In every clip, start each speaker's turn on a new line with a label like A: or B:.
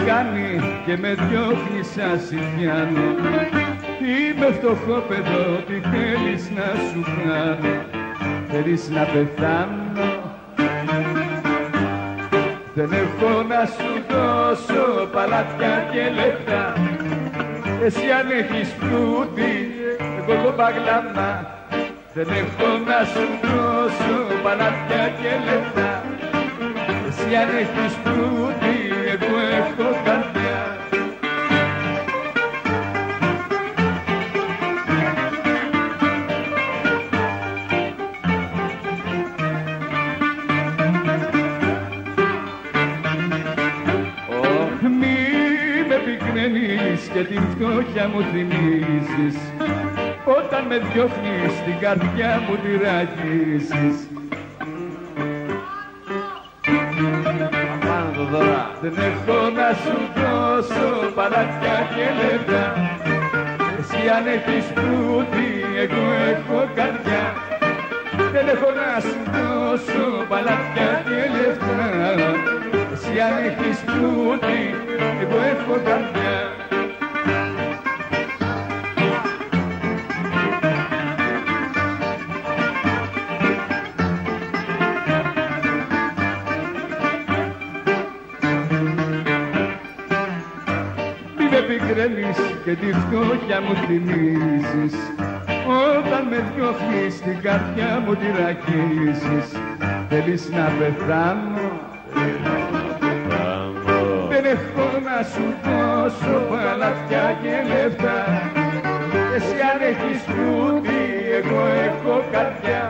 A: κάνει και με διώχνει σαν σιριάνο. Είμαι φτωχόπεδο, τι θέλεις να σου κάνω? Θέλεις να πεθάνω? Δεν έχω να σου δώσω παλάτια και λεφτά. Εσύ αν έχεις πλούτη, εγώ το παγλάμα. Δεν έχω να σου δώσω παλάτια και λεφτά. Εσύ αν έχεις πλούτη, εγώ έχω καρδιά. Και την φτώχεια μου θυμίζεις, όταν με διώχνεις την καρδιά μου τη ραγίζεις. Δεν έχω να σου δώσω παλάτια και λεφτά. Εσύ αν έχεις πλούτη, εγώ έχω καρδιά. Δεν έχω να σου δώσω παλάτια και λεφτά. Εσύ αν έχεις πλούτη, εγώ έχω καρδιά. Και τη φτώχεια μου θυμίζεις, όταν με διώχνεις την καρδιά μου τη ρακίζεις. Θέλεις να πεθάνω? Δεν έχω να σου δώσω παλάτια και λεφτά. Εσύ αν έχεις πλούτη, εγώ έχω καρδιά.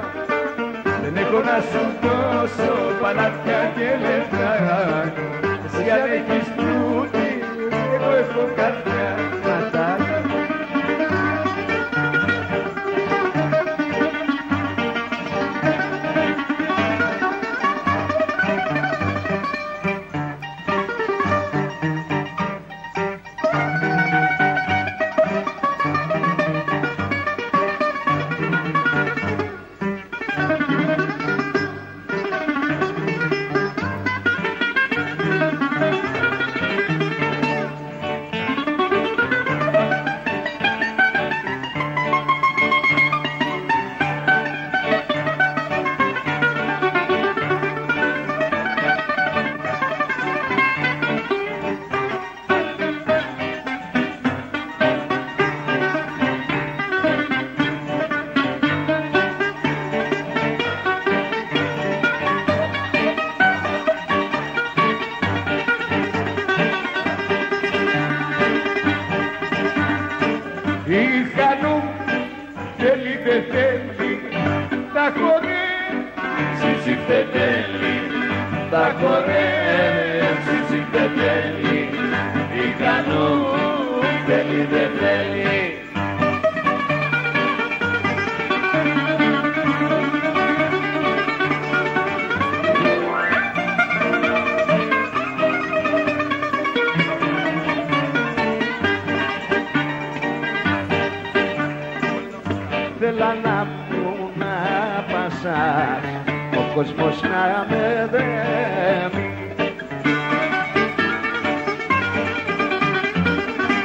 A: Δεν έχω να σου δώσω παλάτια και λεφτά. Εσύ αν έχεις πλούτη, εγώ έχω καρδιά.
B: Θέλα να μου να πασάς, ο κόσμος να με δέμει.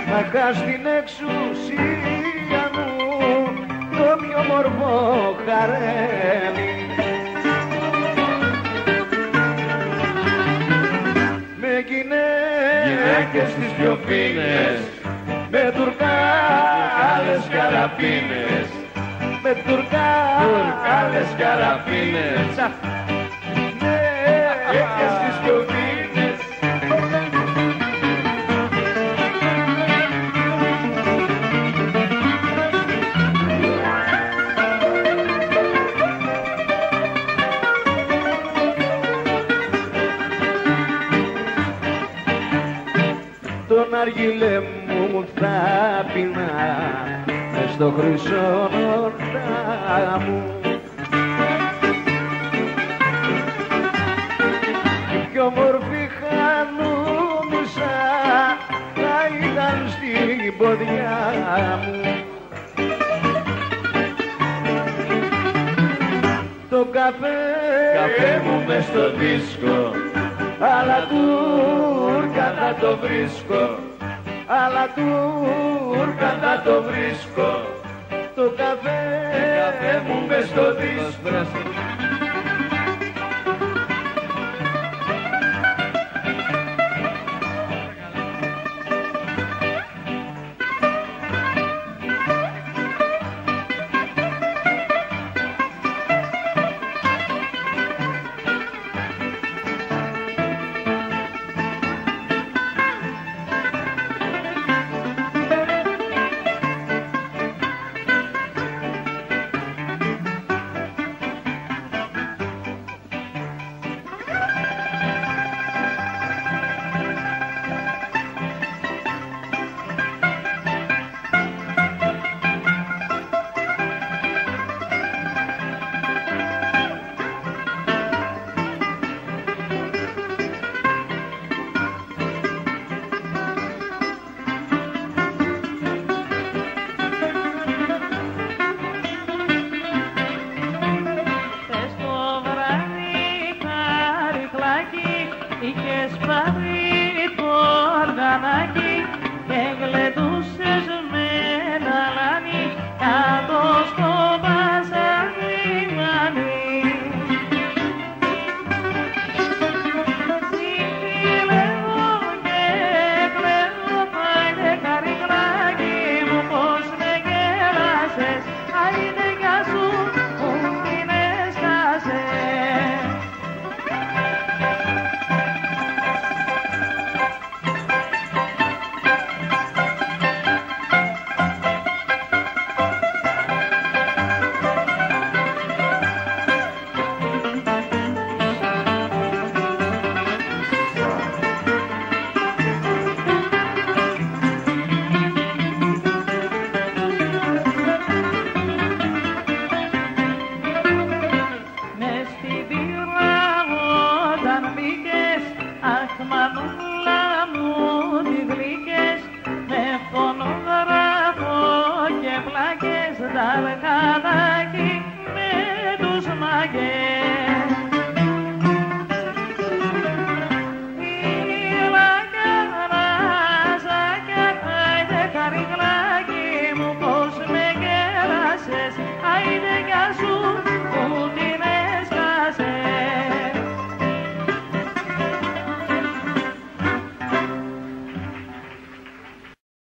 B: Να χας την εξουσία μου, το πιο μορφό χαρέμι. Με γυναίκες τις πιο φίνες, με τουρκάλες καραπίνες, με τουρκάλες καραπίνες, γυναίκες τις πιο φίνες. Τον αργυλέ μου θα πεινά μες στο χρυσό νορτά μου. Κι όμορφη χανούμισα θα ήταν στην ποδιά μου. Το καφέ μου μες στο δίσκο, αλλά τουρκάτα
A: θα το βρίσκω,
B: αλλά Τούρκα
A: θα το βρίσκω,
B: το καφέ
A: μου μες στο δίσκο.
C: Είχες πάρει το οργανάκι και γλεντούσες με ένα λάνι κάτω στο βασανιμάνι. Συμπηλεύω και κλαίω πάλι καρικλάκι μου πως με γέλασες, άιντε γεια σου που την έσκασες. Αχ, μανούλα